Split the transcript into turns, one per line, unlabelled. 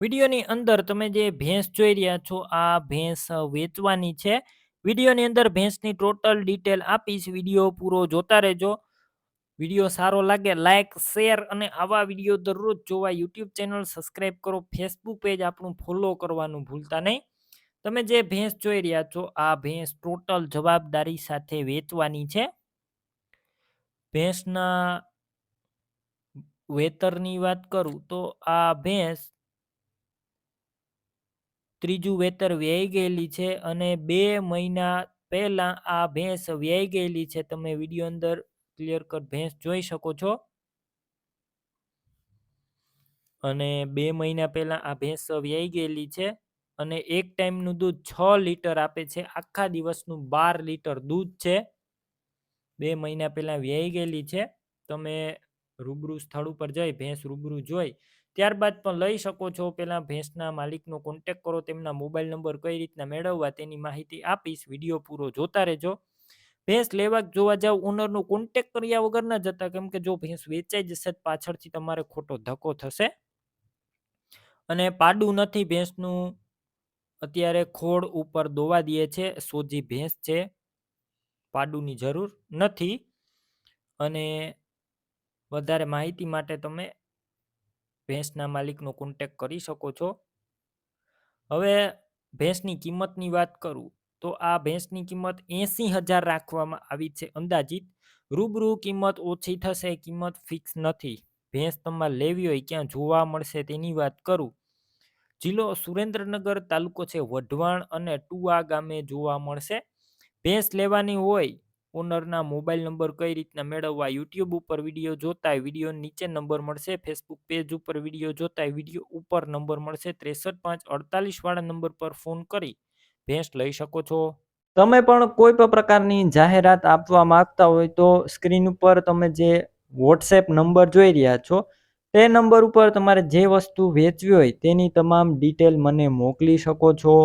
વિડીયોની અંદર તમે જે ભેંસ જોઈ રહ્યા છો આ ભેંસ વેચવાની છે. વિડીયોની અંદર ભેંસની ટોટલ ડિટેલ આપીશ. વિડીયો પૂરો જોતા રહેજો. વિડીયો સારો લાગે લાઈક શેર અને આવા વિડીયો દરરોજ જોવા યુટ્યુબ ચેનલ સબસ્ક્રાઈબ કરો. ફેસબુક પેજ આપણું ફોલો કરવાનું ભૂલતા નહીં. તમે જે ભેંસ જોઈ રહ્યા છો આ ભેંસ ટોટલ જવાબદારી સાથે વેચવાની છે. ભેંસના વેતરની વાત કરું તો આ ભેંસ ત્રીજું વેતર વ્યાઈ ગયેલી છે અને 2 મહિના પહેલા આ ભેંસ વ્યાઈ ગયેલી છે. તમે વિડીયો અંદર ક્લિયર કટ ભેંસ જોઈ શકો છો અને 2 મહિના પહેલા આ ભેંસ વ્યાઈ ગયેલી છે અને એક ટાઈમનું દૂધ 6 લીટર આપે છે. આખા દિવસનું 12 લીટર દૂધ છે. 2 મહિના પહેલા વ્યાઈ ગયેલી છે. તમે રૂબરૂ સ્થળ ઉપર જઈ ભેંસ રૂબરૂ જોઈ ત્યારબાદ પણ લઈ શકો છો. પહેલાં ભેંસના માલિકનો કોન્ટેક કરો. તેમના મોબાઈલ નંબર કઈ રીતના મેળવવા તેની માહિતી આપીશ. વિડીયો પૂરો જોતા રહેજો. ભેંસ લેવા જોવા જાવ ઓનરનો કોન્ટેક કર્યા વગર ન જતા, કેમ કે જો ભેંસ વેચાઈ જશે પાછળથી તમારે ખોટો ધક્કો થશે. અને પાડું નથી ભેંસનું, અત્યારે ખોડ ઉપર દોવા દે છે. સોજી ભેંસ છે, પાડુની જરૂર નથી. અને વધારે માહિતી માટે તમે ભેંસના માલિકનો કોન્ટેક કરી શકો છો. હવે ભેંસની કિંમતની વાત કરું તો આ ભેંસની કિંમત 80,000 રાખવામાં આવી છે અંદાજિત. રૂબરૂ કિંમત ઓછી થશે, કિંમત ફિક્સ નથી. ભેંસ તમારે લેવી હોય ક્યાં જોવા મળશે તેની વાત કરું. જિલ્લો સુરેન્દ્રનગર, તાલુકો છે વઢવાણ અને ટુવા ગામે જોવા મળશે. ભેંસ લેવાની હોય ઓનરના મોબાઈલ નંબર કઈ રીતના મેળવવા યુટ્યુબ ઉપર વિડીયો જોતા વિડીયો નીચે નંબર મળશે. ફેસબુક પેજ ઉપર વિડીયો જોતા વિડીયો ઉપર નંબર મળશે. 63 5 48 વાળા નંબર પર ફોન કરી ભેંસ લઈ શકો છો. તમે પણ કોઈ પણ પ્રકારની જાહેરાત આપવા માંગતા હોય તો સ્ક્રીન ઉપર તમે જે વોટ્સએપ નંબર જોઈ રહ્યા છો તે નંબર ઉપર તમારે જે વસ્તુ વેચવી હોય તેની તમામ ડિટેલ મને મોકલી શકો છો.